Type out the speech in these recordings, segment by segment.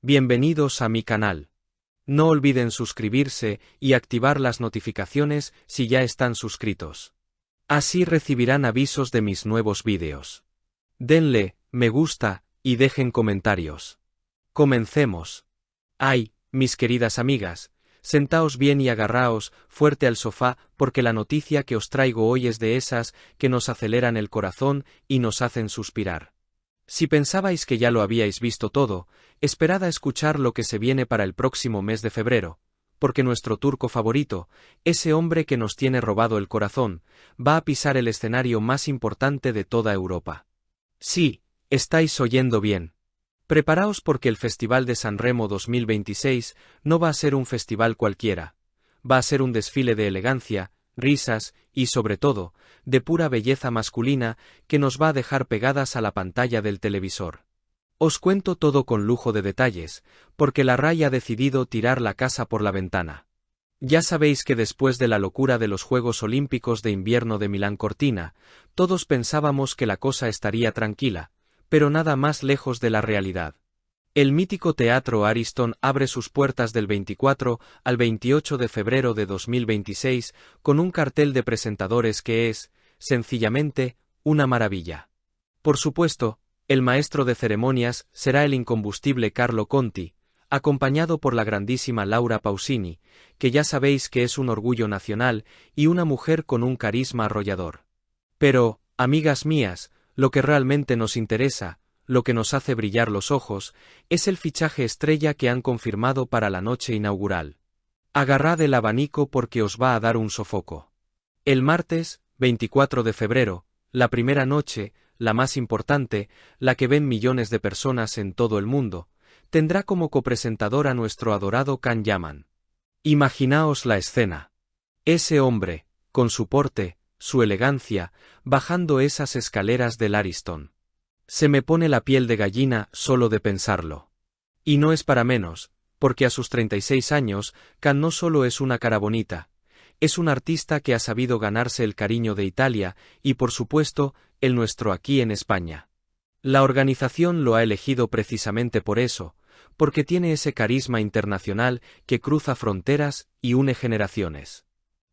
Bienvenidos a mi canal. No olviden suscribirse y activar las notificaciones si ya están suscritos. Así recibirán avisos de mis nuevos vídeos. Denle me gusta y dejen comentarios. Comencemos. Ay, mis queridas amigas, sentaos bien y agarraos fuerte al sofá porque la noticia que os traigo hoy es de esas que nos aceleran el corazón y nos hacen suspirar. Si pensabais que ya lo habíais visto todo, esperad a escuchar lo que se viene para el próximo mes de febrero, porque nuestro turco favorito, ese hombre que nos tiene robado el corazón, va a pisar el escenario más importante de toda Europa. Sí, estáis oyendo bien. Preparaos porque el Festival de Sanremo 2026 no va a ser un festival cualquiera, va a ser un desfile de elegancia, risas y, sobre todo, de pura belleza masculina que nos va a dejar pegadas a la pantalla del televisor. Os cuento todo con lujo de detalles, porque la RAI ha decidido tirar la casa por la ventana. Ya sabéis que después de la locura de los Juegos Olímpicos de Invierno de Milán Cortina, todos pensábamos que la cosa estaría tranquila, pero nada más lejos de la realidad. El mítico Teatro Ariston abre sus puertas del 24 al 28 de febrero de 2026 con un cartel de presentadores que es, sencillamente, una maravilla. Por supuesto, el maestro de ceremonias será el incombustible Carlo Conti, acompañado por la grandísima Laura Pausini, que ya sabéis que es un orgullo nacional y una mujer con un carisma arrollador. Pero, amigas mías, lo que realmente nos interesa, lo que nos hace brillar los ojos, es el fichaje estrella que han confirmado para la noche inaugural. Agarrad el abanico porque os va a dar un sofoco. El martes, 24 de febrero, la primera noche, la más importante, la que ven millones de personas en todo el mundo, tendrá como copresentador a nuestro adorado Can Yaman. Imaginaos la escena. Ese hombre, con su porte, su elegancia, bajando esas escaleras del Ariston. Se me pone la piel de gallina solo de pensarlo. Y no es para menos, porque a sus 36 años, Can no solo es una cara bonita, es un artista que ha sabido ganarse el cariño de Italia y por supuesto, el nuestro aquí en España. La organización lo ha elegido precisamente por eso, porque tiene ese carisma internacional que cruza fronteras y une generaciones.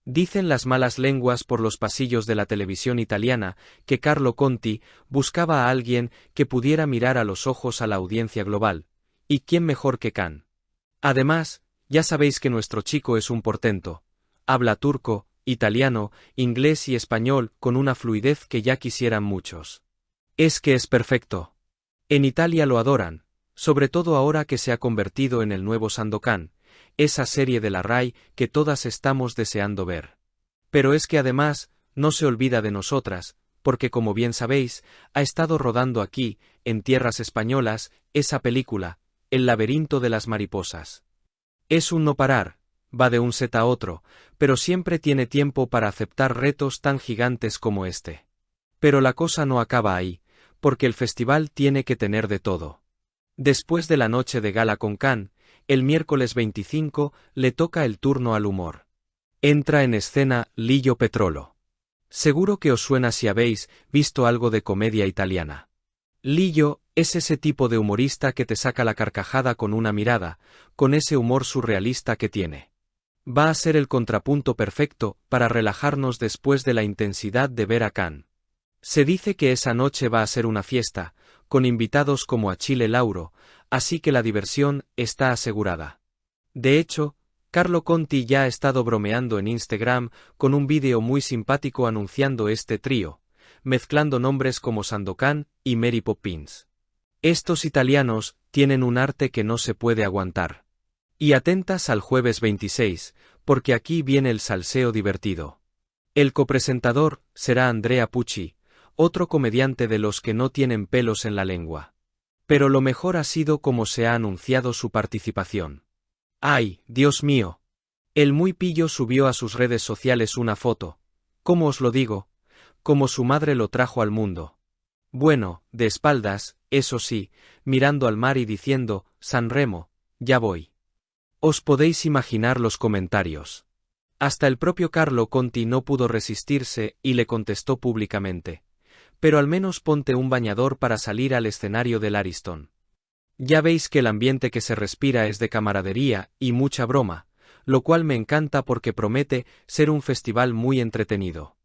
Dicen las malas lenguas por los pasillos de la televisión italiana que Carlo Conti buscaba a alguien que pudiera mirar a los ojos a la audiencia global, y quién mejor que Can. Además, ya sabéis que nuestro chico es un portento, habla turco, italiano, inglés y español con una fluidez que ya quisieran muchos. Es que es perfecto. En Italia lo adoran, sobre todo ahora que se ha convertido en el nuevo Sandokan, esa serie de la RAI que todas estamos deseando ver. Pero es que además, no se olvida de nosotras, porque como bien sabéis, ha estado rodando aquí, en tierras españolas, esa película, El laberinto de las mariposas. Es un no parar, va de un set a otro, pero siempre tiene tiempo para aceptar retos tan gigantes como este. Pero la cosa no acaba ahí, porque el festival tiene que tener de todo. Después de la noche de gala con Can, el miércoles 25 le toca el turno al humor. Entra en escena Lillo Petrolo. Seguro que os suena si habéis visto algo de comedia italiana. Lillo es ese tipo de humorista que te saca la carcajada con una mirada, con ese humor surrealista que tiene. Va a ser el contrapunto perfecto para relajarnos después de la intensidad de ver a Can. Se dice que esa noche va a ser una fiesta, con invitados como Achille Lauro, así que la diversión está asegurada. De hecho, Carlo Conti ya ha estado bromeando en Instagram con un vídeo muy simpático anunciando este trío, mezclando nombres como Sandokan y Mary Poppins. Estos italianos tienen un arte que no se puede aguantar. Y atentas al jueves 26, porque aquí viene el salseo divertido. El copresentador será Andrea Pucci, otro comediante de los que no tienen pelos en la lengua. Pero lo mejor ha sido cómo se ha anunciado su participación. ¡Ay, Dios mío! El muy pillo subió a sus redes sociales una foto, ¿cómo os lo digo? Como su madre lo trajo al mundo. Bueno, de espaldas, eso sí, mirando al mar y diciendo, Sanremo, ya voy. Os podéis imaginar los comentarios. Hasta el propio Carlo Conti no pudo resistirse y le contestó públicamente. Pero al menos ponte un bañador para salir al escenario del Ariston. Ya veis que el ambiente que se respira es de camaradería y mucha broma, lo cual me encanta porque promete ser un festival muy entretenido.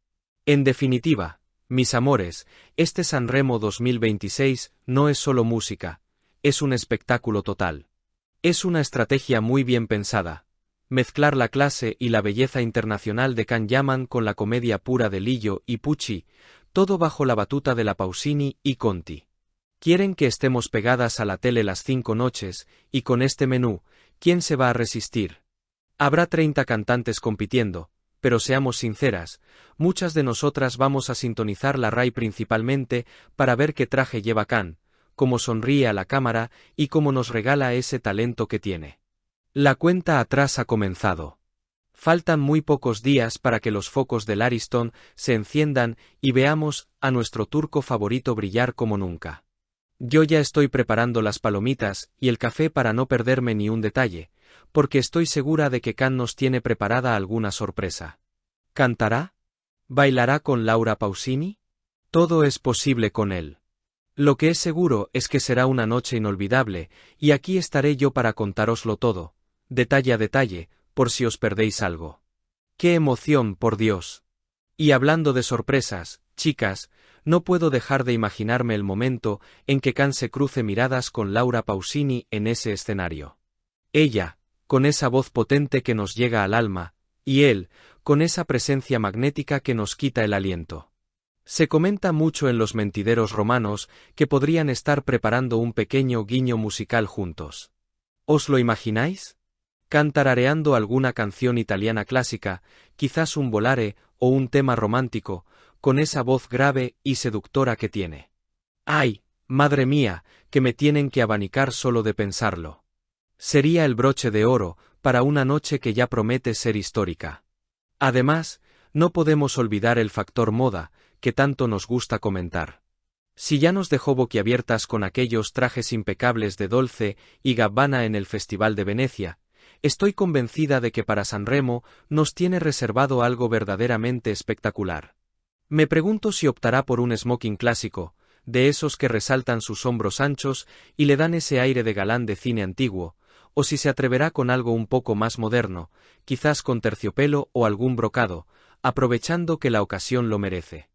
En definitiva, mis amores, este Sanremo 2026 no es solo música, es un espectáculo total. Es una estrategia muy bien pensada. Mezclar la clase y la belleza internacional de Can Yaman con la comedia pura de Lillo y Pucci, todo bajo la batuta de la Pausini y Conti. Quieren que estemos pegadas a la tele las 5 noches, y con este menú, ¿quién se va a resistir? Habrá 30 cantantes compitiendo, pero seamos sinceras, muchas de nosotras vamos a sintonizar la RAI principalmente para ver qué traje lleva Can, cómo sonríe a la cámara y cómo nos regala ese talento que tiene. La cuenta atrás ha comenzado. Faltan muy pocos días para que los focos del Ariston se enciendan y veamos a nuestro turco favorito brillar como nunca. Yo ya estoy preparando las palomitas y el café para no perderme ni un detalle, porque estoy segura de que Can nos tiene preparada alguna sorpresa. ¿Cantará? ¿Bailará con Laura Pausini? Todo es posible con él. Lo que es seguro es que será una noche inolvidable, y aquí estaré yo para contároslo todo, detalle a detalle, por si os perdéis algo. ¡Qué emoción, por Dios! Y hablando de sorpresas, chicas, no puedo dejar de imaginarme el momento en que Can se cruce miradas con Laura Pausini en ese escenario. Ella, con esa voz potente que nos llega al alma, y él, con esa presencia magnética que nos quita el aliento. Se comenta mucho en los mentideros romanos que podrían estar preparando un pequeño guiño musical juntos. ¿Os lo imagináis? Can tarareando alguna canción italiana clásica, quizás un volare o un tema romántico, con esa voz grave y seductora que tiene. ¡Ay, madre mía, que me tienen que abanicar solo de pensarlo! Sería el broche de oro para una noche que ya promete ser histórica. Además, no podemos olvidar el factor moda, que tanto nos gusta comentar. Si ya nos dejó boquiabiertas con aquellos trajes impecables de Dolce y Gabbana en el Festival de Venecia, estoy convencida de que para Sanremo nos tiene reservado algo verdaderamente espectacular. Me pregunto si optará por un smoking clásico, de esos que resaltan sus hombros anchos y le dan ese aire de galán de cine antiguo, o si se atreverá con algo un poco más moderno, quizás con terciopelo o algún brocado, aprovechando que la ocasión lo merece.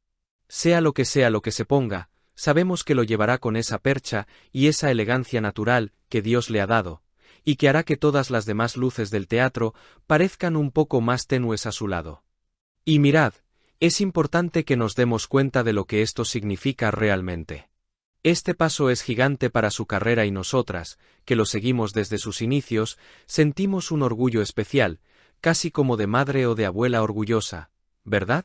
Sea lo que se ponga, sabemos que lo llevará con esa percha y esa elegancia natural que Dios le ha dado, y que hará que todas las demás luces del teatro parezcan un poco más tenues a su lado. Y mirad, es importante que nos demos cuenta de lo que esto significa realmente. Este paso es gigante para su carrera y nosotras, que lo seguimos desde sus inicios, sentimos un orgullo especial, casi como de madre o de abuela orgullosa, ¿verdad?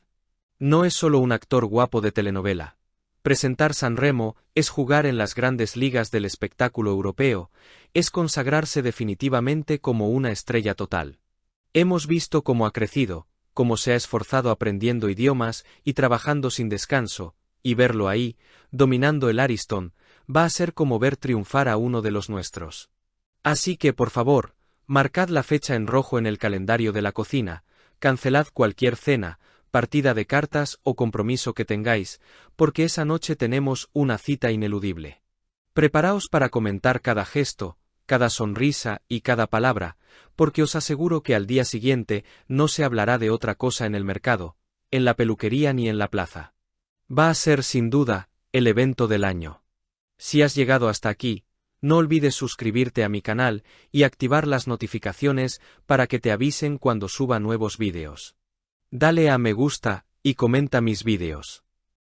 No es solo un actor guapo de telenovela. Presentar Sanremo es jugar en las grandes ligas del espectáculo europeo, es consagrarse definitivamente como una estrella total. Hemos visto cómo ha crecido, cómo se ha esforzado aprendiendo idiomas y trabajando sin descanso, y verlo ahí, dominando el Ariston, va a ser como ver triunfar a uno de los nuestros. Así que, por favor, marcad la fecha en rojo en el calendario de la cocina, cancelad cualquier cena, partida de cartas o compromiso que tengáis, porque esa noche tenemos una cita ineludible. Preparaos para comentar cada gesto, cada sonrisa y cada palabra, porque os aseguro que al día siguiente no se hablará de otra cosa en el mercado, en la peluquería ni en la plaza. Va a ser sin duda el evento del año. Si has llegado hasta aquí, no olvides suscribirte a mi canal y activar las notificaciones para que te avisen cuando suba nuevos vídeos. Dale a me gusta y comenta mis vídeos.